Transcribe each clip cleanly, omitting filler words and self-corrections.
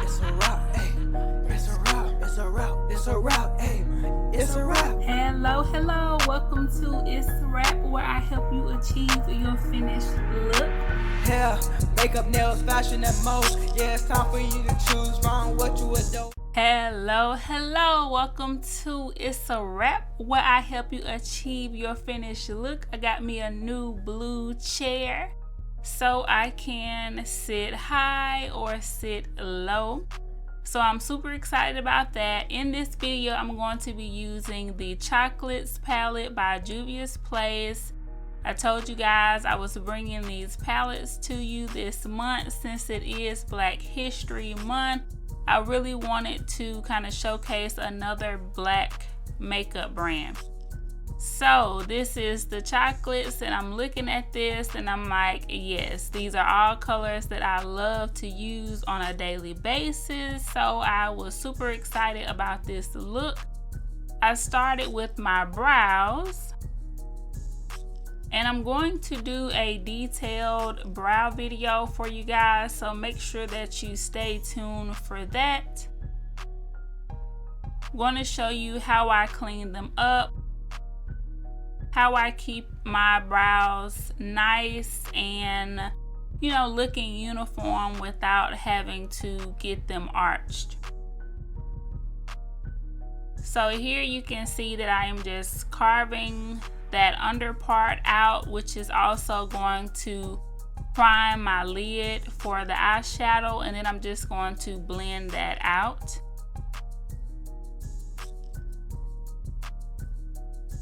It's a wrap, hey. It's a wrap, it's a wrap, it's a wrap, hey. It's a wrap. Hello, welcome to Itz Sirap, where I help you achieve your finished look. Hair, makeup, nails, fashion, and most. Yeah, it's time for you to choose from what you adore. Hello, welcome to Itz Sirap, where I help you achieve your finished look. I got me a new blue chair so I can sit high or sit low. So I'm super excited about that. In this video, I'm going to be using the Chocolates palette by Juvia's Place. I told you guys I was bringing these palettes to you this month since it is Black History Month. I really wanted to kind of showcase another black makeup brand. So this is the Chocolates, and I'm looking at this and I'm like, yes, these are all colors that I love to use on a daily basis. So I was super excited about this look. I started with my brows, and I'm going to do a detailed brow video for you guys, so make sure that you stay tuned for that. I'm going to show you how I clean them up, how I keep my brows nice and, you know, looking uniform without having to get them arched. So here you can see that I am just carving that under part out, which is also going to prime my lid for the eyeshadow, and then I'm just going to blend that out.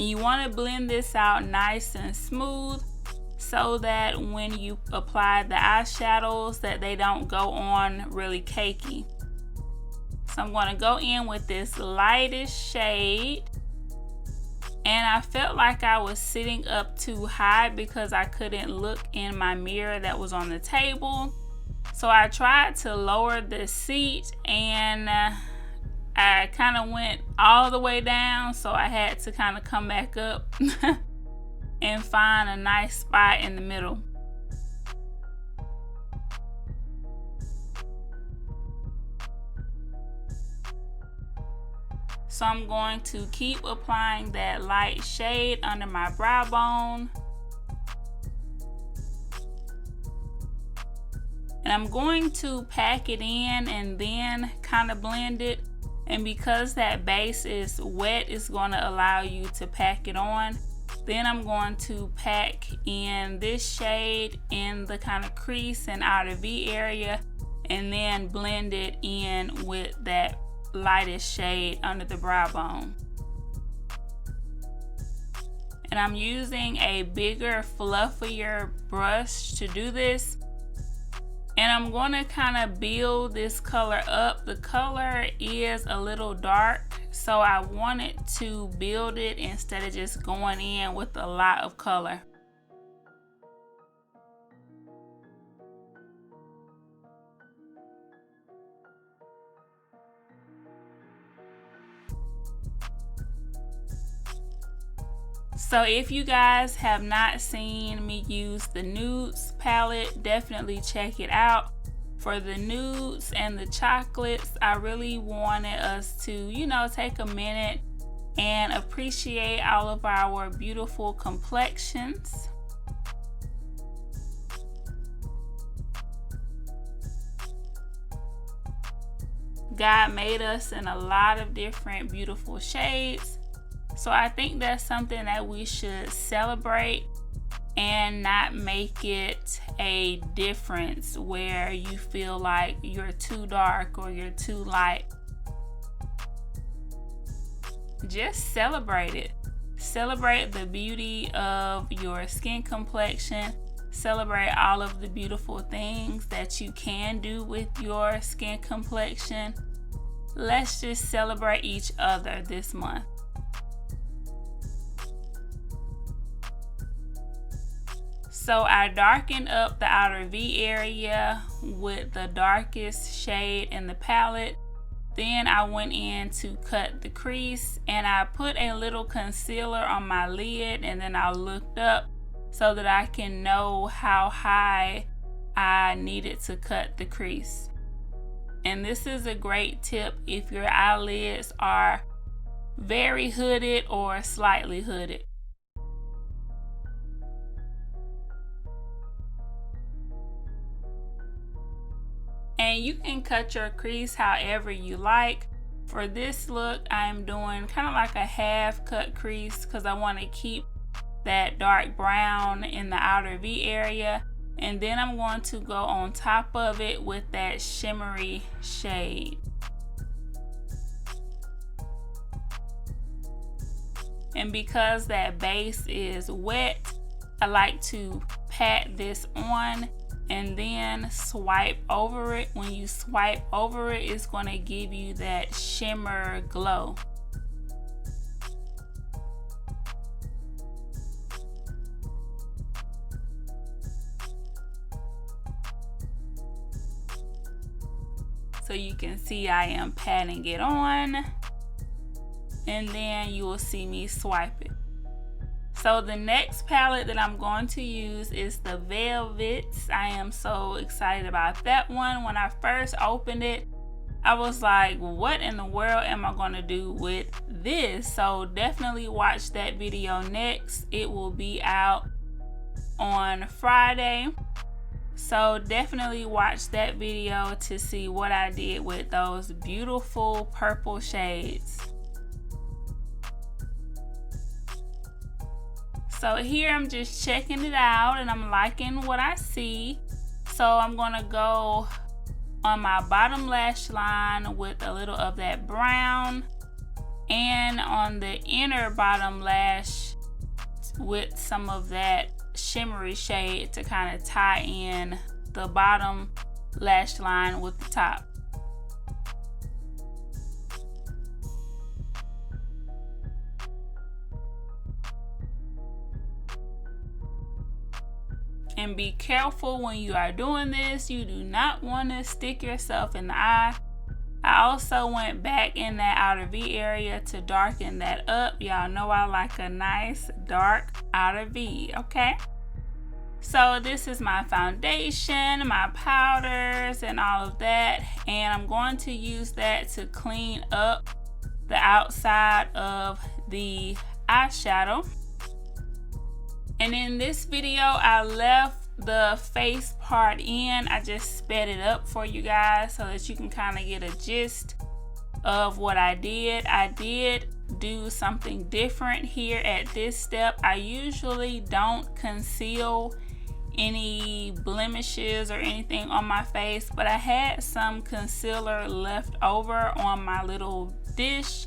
You want to blend this out nice and smooth so that when you apply the eyeshadows that they don't go on really cakey. So I'm going to go in with this lightest shade, and I felt like I was sitting up too high because I couldn't look in my mirror that was on the table. So I tried to lower the seat, and I kind of went all the way down, so I had to kind of come back up and find a nice spot in the middle. So I'm going to keep applying that light shade under my brow bone. And I'm going to pack it in and then kind of blend it. And because that base is wet, it's going to allow you to pack it on. Then I'm going to pack in this shade in the kind of crease and outer V area, and then blend it in with that lightest shade under the brow bone. And I'm using a bigger, fluffier brush to do this. And I'm going to kind of build this color up. The color is a little dark, so I wanted to build it instead of just going in with a lot of color. So if you guys have not seen me use the nudes palette, definitely check it out. For the nudes and the chocolates, I really wanted us to, you know, take a minute and appreciate all of our beautiful complexions. God made us in a lot of different beautiful shades. So I think that's something that we should celebrate and not make it a difference where you feel like you're too dark or you're too light. Just celebrate it. Celebrate the beauty of your skin complexion. Celebrate all of the beautiful things that you can do with your skin complexion. Let's just celebrate each other this month. So I darkened up the outer V area with the darkest shade in the palette. Then I went in to cut the crease, and I put a little concealer on my lid, and then I looked up so that I can know how high I needed to cut the crease. And this is a great tip if your eyelids are very hooded or slightly hooded. And you can cut your crease however you like. For this look, I'm doing kind of like a half cut crease because I want to keep that dark brown in the outer V area. And then I'm going to go on top of it with that shimmery shade. And because that base is wet, I like to pat this on and then swipe over it. When you swipe over it, it's going to give you that shimmer glow. So you can see I am patting it on, and then you will see me swipe it. So the next palette that I'm going to use is the Velvets. I am so excited about that one. When I first opened it, I was like, what in the world am I going to do with this? So definitely watch that video next. It will be out on Friday. So definitely watch that video to see what I did with those beautiful purple shades. So here I'm just checking it out and I'm liking what I see. So I'm gonna go on my bottom lash line with a little of that brown, and on the inner bottom lash with some of that shimmery shade to kind of tie in the bottom lash line with the top. And be careful when you are doing this. You do not want to stick yourself in the eye. I also went back in that outer V area to darken that up. Y'all know I like a nice dark outer V, okay? So this is my foundation, my powders, and all of that. And I'm going to use that to clean up the outside of the eyeshadow. And in this video, I left the face part in. I just sped it up for you guys so that you can kind of get a gist of what I did. I did do something different here at this step. I usually don't conceal any blemishes or anything on my face, but I had some concealer left over on my little dish,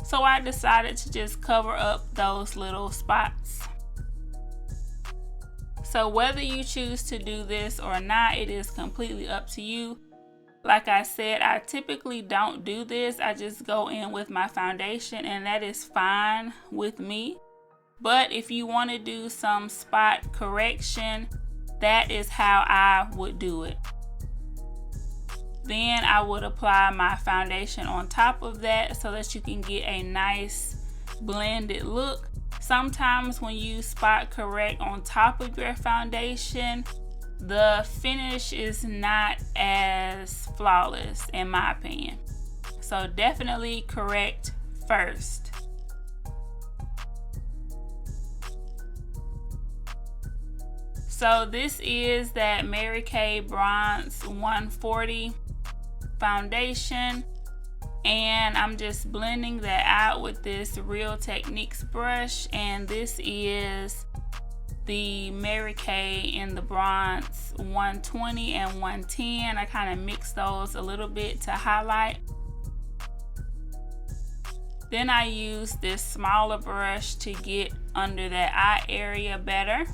so I decided to just cover up those little spots. So whether you choose to do this or not, it is completely up to you. Like I said, I typically don't do this. I just go in with my foundation, and that is fine with me. But if you want to do some spot correction, that is how I would do it. Then I would apply my foundation on top of that so that you can get a nice blended look. Sometimes when you spot correct on top of your foundation, the finish is not as flawless in my opinion. So definitely correct first. So this is that Mary Kay Bronze 140 foundation, and I'm just blending that out with this Real Techniques brush. And this is the Mary Kay in the Bronze 120 and 110. I kind of mix those a little bit to highlight. Then I use this smaller brush to get under that eye area better.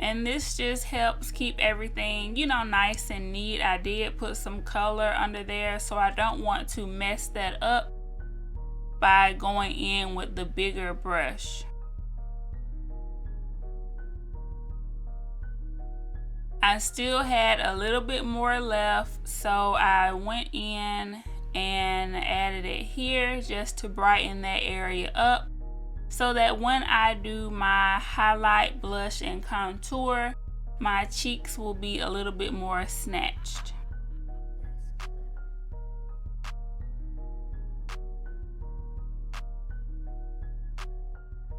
And this just helps keep everything, you know, nice and neat. I did put some color under there, so I don't want to mess that up by going in with the bigger brush. I still had a little bit more left, so I went in and added it here just to brighten that area up, so that when I do my highlight, blush, and contour, my cheeks will be a little bit more snatched.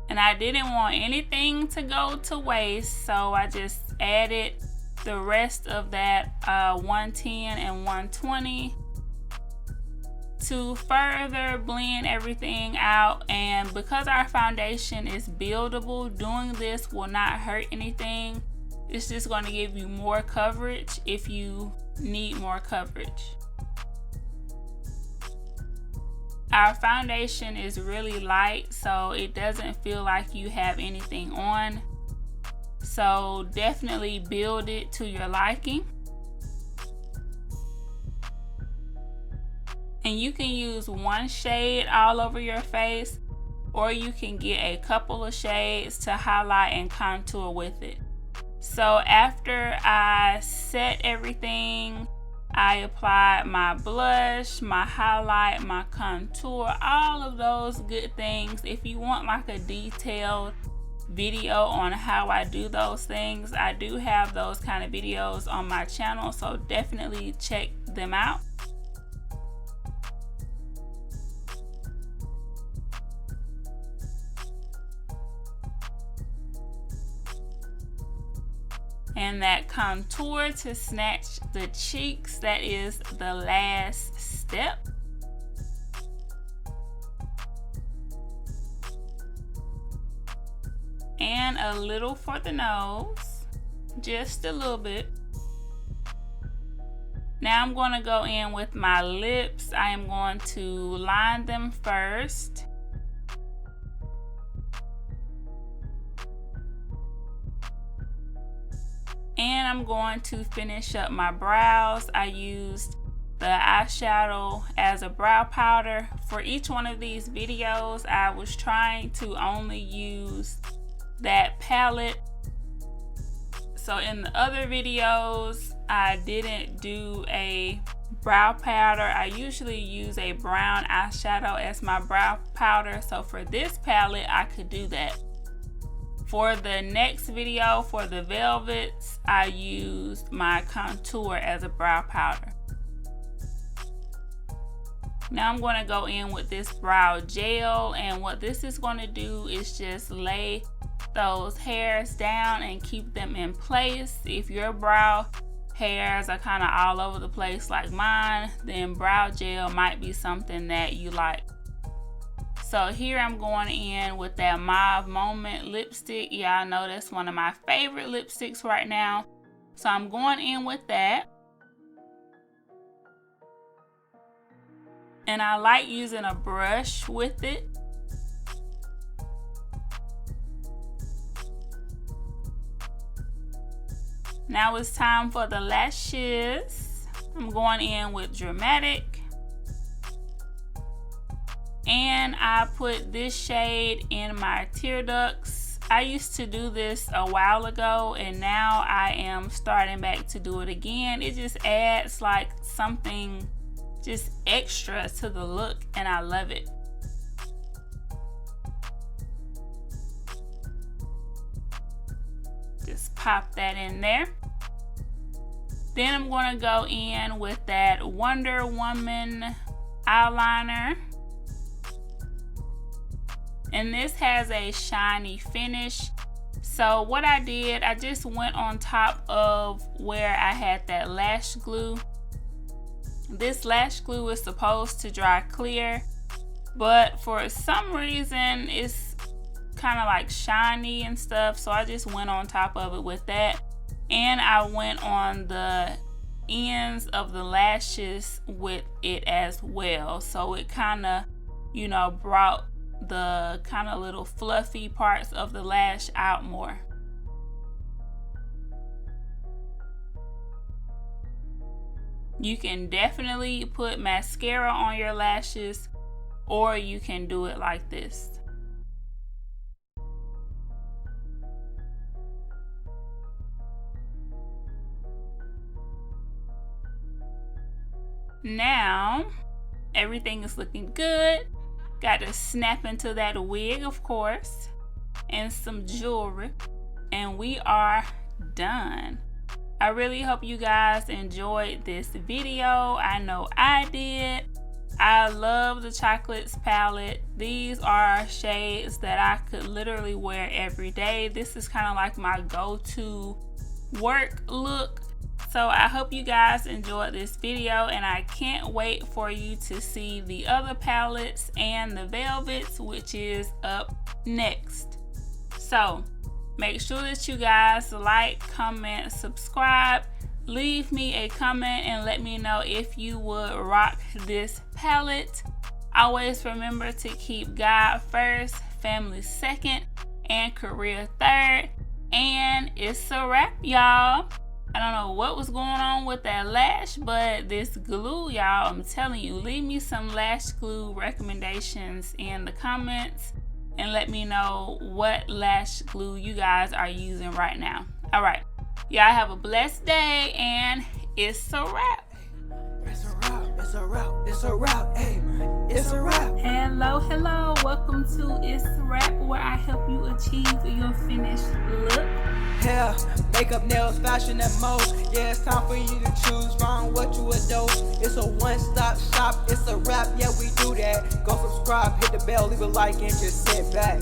And I didn't want anything to go to waste, so I just added the rest of that 110 and 120 to further blend everything out. And because our foundation is buildable, doing this will not hurt anything. It's just going to give you more coverage if you need more coverage. Our foundation is really light, so it doesn't feel like you have anything on. So definitely build it to your liking. And you can use one shade all over your face, or you can get a couple of shades to highlight and contour with it. So after I set everything, I applied my blush, my highlight, my contour, all of those good things. If you want like a detailed video on how I do those things, I do have those kind of videos on my channel, so definitely check them out. And that contour to snatch the cheeks, that is the last step. And a little for the nose, just a little bit. Now I'm going to go in with my lips. I am going to line them first. And I'm going to finish up my brows. I used the eyeshadow as a brow powder. For each one of these videos, I was trying to only use that palette. So in the other videos, I didn't do a brow powder. I usually use a brown eyeshadow as my brow powder. So for this palette, I could do that. For the next video, for the velvets, I used my contour as a brow powder. Now I'm going to go in with this brow gel, and what this is going to do is just lay those hairs down and keep them in place. If your brow hairs are kind of all over the place like mine, then brow gel might be something that you like. So here I'm going in with that Mauve Moment lipstick. Y'all know that's one of my favorite lipsticks right now. So I'm going in with that. And I like using a brush with it. Now it's time for the lashes. I'm going in with Dramatic. And I put this shade in my tear ducts. I used to do this a while ago, and now I am starting back to do it again. It just adds like something just extra to the look, and I love it. Just pop that in there. Then I'm going to go in with that Wonder Woman eyeliner. And this has a shiny finish. So what I did, I just went on top of where I had that lash glue. This lash glue is supposed to dry clear, but for some reason it's kind of like shiny and stuff, so I just went on top of it with that. And I went on the ends of the lashes with it as well, so it kind of, you know, brought the kind of little fluffy parts of the lash out more. You can definitely put mascara on your lashes, or you can do it like this. Now Everything is looking good. Got to snap into that wig, of course, and some jewelry, and we are done. I really hope you guys enjoyed this video. I know I did. I love the chocolates palette. These are shades that I could literally wear every day. This is kind of like my go-to work look. So I hope you guys enjoyed this video, and I can't wait for you to see the other palettes and the velvets, which is up next. So make sure that you guys like, comment, subscribe. Leave me a comment and let me know if you would rock this palette. Always remember to keep God first, family second, and career third. And it's a wrap, y'all. I don't know what was going on with that lash, but this glue, y'all, I'm telling you, leave me some lash glue recommendations in the comments and let me know what lash glue you guys are using right now. All right. Y'all have a blessed day, and it's a wrap. It's a wrap, it's a wrap, it's a wrap, hey, it's a wrap. Hello, welcome to Itz Sirap, where I help you achieve your finished look. Hair, makeup, nails, fashion, and most. Yeah, it's time for you to choose wrong what you adore. It's a one-stop shop, it's a wrap, yeah, we do that. Go subscribe, hit the bell, leave a like, and just sit back.